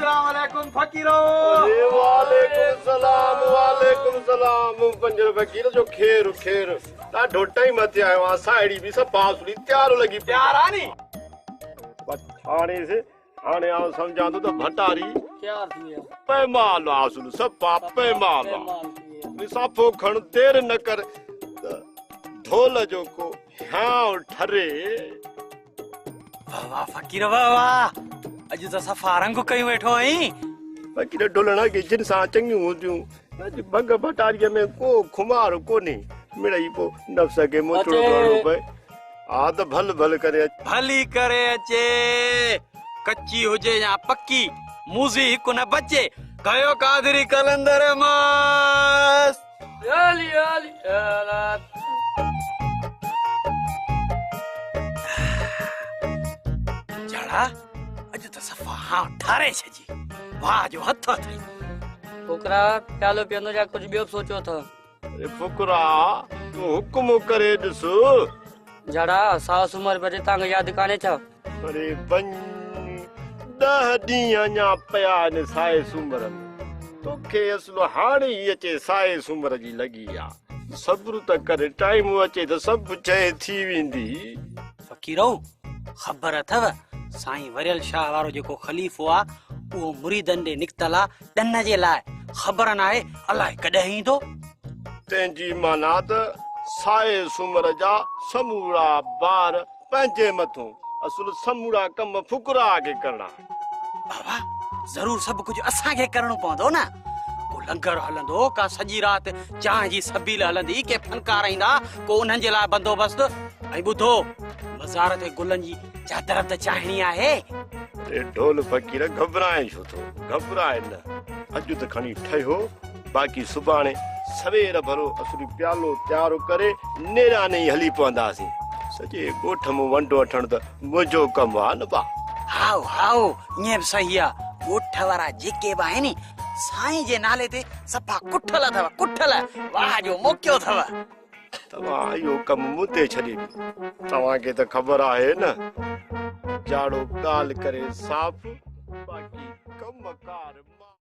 अस्सलाम वालेकुम फकीरो। वालेकुम सलाम पंजर फकीर जो खेर खेर ॾाढो टाइम ते आयो आ। साइडी भी सब पासुली तैयार लगी तैयार आ नी हाणे से हाणे आ समझा तो भटारी तैयार थी विया पैमाल आसुल सब पापे माल निसाफो खण देर न कर ढोल जो को हाँ ठरे। वाह वाह फकीर वाह वाह अज तो सफा रंग कई वेठो आई। फकीर ढोलना के जिन सा चंगियूं हुदियूं बग भटारीअ में को खुमार कोने मिड़ई पो नफ्स के मोचड़ो करणो पए। आ त भल भल करे भली करे अचे कच्ची हुजे या पक्की मूजी हिकु न बचे गयो कादरी कलंदर मस्त याली याली जड़ा अज तो सफा हाँ ठारे छजी वाह जो हथ थई फुकरा प्यालो पियंदो जा कुछ बियो सोचो था। अरे फुकरा तू हुकुम करे ॾिस। जड़ा सास उमर बजे तांग याद काने छा। अरे बन 10 ॾींहं अञा पिया आहिनि साए सूमर में तोखे असलो हाणे ई अचे साए सूमर जी लगी आ। सब्र त करे टाइम अचे त सभु शइ थी वेंदी। फकीरो खबर अथव साईं वरियल शाह वारो जेको खलीफ़ो आ वो मुरीदन दे निकतला दन जे लाए खबर ना है अल्लाह कदे ईंदो। तेंजी माना त साए सूमर जा समूरा बार पंहिंजे मथों असुल समूरा कम फुकरा के करना। बाबा जरूर सब कुछ असा के करणो पवंदो ना। को लंगर हलंदो का सजी रात चाह जी सबील हलंदी के फनकार ईंदा को उन्हनि जे लाइ बंदोबस्त ऐं ॿुधो मज़ार ते गुलनि जी चादर त चाहणी आहे। ए ढोल फकीर घबराए छो थो घबराए न अॼु त खणी ठहियो बाक़ी सुभाणे सवेर भरो असुल प्यालो तयारो करे नेराने ई हली पवंदासीं। सॼे ॻोठ में वंडो वठण त मुंहिंजो कमु आहे न बा। हाओ हाओ ईअं बि सही आहे ॻोठ वारा जेके बि आहिनि साईं जे नाले ते सफ़ा कुठल अथव कुठल वाह जो मोकियो अथव। तव्हां इहो कमु मूं ते छॾे तव्हांखे त ख़बर आहे न जाड़ो ॻाल्हि करे साफ़ बाक़ी कमकार